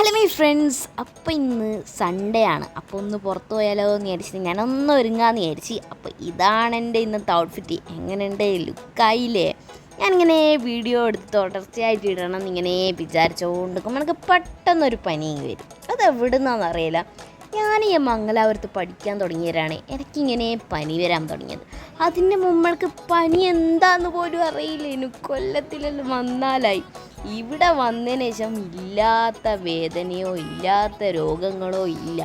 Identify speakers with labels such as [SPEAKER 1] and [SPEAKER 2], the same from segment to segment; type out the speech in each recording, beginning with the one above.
[SPEAKER 1] Hello my friends, അപ്പോൾ ഇന്ന് Sunday ആണ്. അപ്പോൾ ഒന്ന് പുറത്ത് പോയാലോ എന്ന് വിചാരിച്ചിട്ട് ഞാനൊന്ന് ഒരുങ്ങാമെന്ന് വിചാരിച്ച്. അപ്പോൾ ഇതാണ് എൻ്റെ ഇന്നത്തെ ഔട്ട്ഫിറ്റ്. എങ്ങനെയുണ്ട്, ലുക്കായില്ലേ? ഞാനിങ്ങനെ വീഡിയോ എടുത്ത് തുടർച്ചയായിട്ട് ഇടണം എന്നിങ്ങനെ വിചാരിച്ചുകൊണ്ടിരിക്കുമ്പോൾ എനിക്ക് പെട്ടെന്നൊരു പനി വരും. അത് എവിടെ നിന്നാണെന്ന് അറിയില്ല. ഞാൻ ഈ മംഗലാപുരത്ത് പഠിക്കാൻ തുടങ്ങിയവരാണ് എനിക്കിങ്ങനെ പനി വരാൻ തുടങ്ങിയത്. അതിൻ്റെ മുമ്പൾക്ക് പനി എന്താന്ന് പോലും അറിയില്ല. എനിക്ക് കൊല്ലത്തിലെല്ലാം വന്നാലായി. ഇവിടെ വന്നതിന് ശേഷം ഇല്ലാത്ത വേദനയോ ഇല്ലാത്ത രോഗങ്ങളോ ഇല്ല.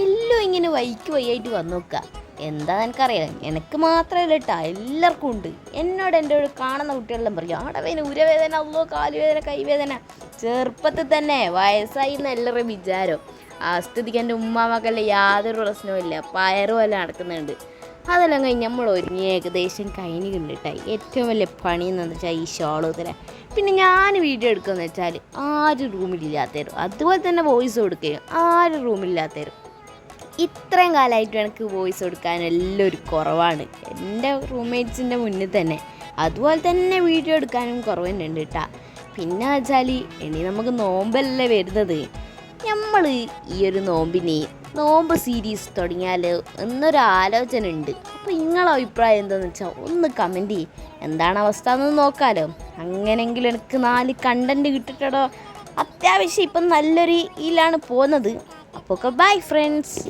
[SPEAKER 1] എല്ലാം ഇങ്ങനെ വയ്യായിട്ട് വന്നു നോക്കുക. എന്താ എനിക്കറിയാം, എനിക്ക് മാത്രമല്ല കേട്ടോ, എല്ലാവർക്കും ഉണ്ട്. എൻ്റെ ഒരു കാണുന്ന കുട്ടികളെല്ലാം പറയും അവിടെ വേദന, ഉരവേദന, അല്ലോ കാലുവേദന, കൈവേദന. ചെറുപ്പത്തിൽ തന്നെ വയസ്സായി എന്ന് എല്ലാവരും വിചാരം. ആ സ്ഥിതിക്ക് എൻ്റെ ഉമ്മാമക്കല്ല യാതൊരു പ്രശ്നവും ഇല്ല, പയറും എല്ലാം നടക്കുന്നുണ്ട്. അതെല്ലാം കഴിഞ്ഞ് നമ്മൾ ഒരുങ്ങി ഏകദേശം കഴിഞ്ഞ് കണ്ടിട്ടായി. ഏറ്റവും വലിയ പണി എന്ന് വെച്ചാൽ ഈ ഷോളോത്തര. പിന്നെ ഞാൻ വീഡിയോ എടുക്കുകയെന്ന് വെച്ചാൽ ആരും റൂമിലില്ലാത്തരും, അതുപോലെ തന്നെ വോയിസ് കൊടുക്കുകയും ആരും റൂമിലില്ലാത്തരും. ഇത്രയും കാലമായിട്ട് എനിക്ക് വോയിസ് കൊടുക്കാൻ എല്ലാം ഒരു കുറവാണ് എൻ്റെ റൂംമേറ്റ്സിൻ്റെ മുന്നിൽ തന്നെ. അതുപോലെ തന്നെ വീഡിയോ എടുക്കാനും കുറവ് തന്നെയുണ്ട് കേട്ടോ. പിന്നെ വെച്ചാൽ ഇനി നമുക്ക് നോമ്പല്ലേ വരുന്നത്. നമ്മൾ ഈ ഒരു നോമ്പ് സീരീസ് തുടങ്ങിയാൽ എന്നൊരു ആലോചന ഉണ്ട്. അപ്പോൾ നിങ്ങളുടെ അഭിപ്രായം എന്താണെന്ന് വെച്ചാൽ ഒന്ന് കമൻറ്റ് ചെയ്യും. എന്താണ് അവസ്ഥ എന്ന് നോക്കാമല്ലോ. അങ്ങനെയെങ്കിലും എനിക്ക് 4 കണ്ടൻറ്റ് കിട്ടിയിട്ടോ. അത്യാവശ്യം ഇപ്പം നല്ലൊരു ഇതിലാണ് പോകുന്നത്. അപ്പോൾ ബൈ ഫ്രണ്ട്സ്.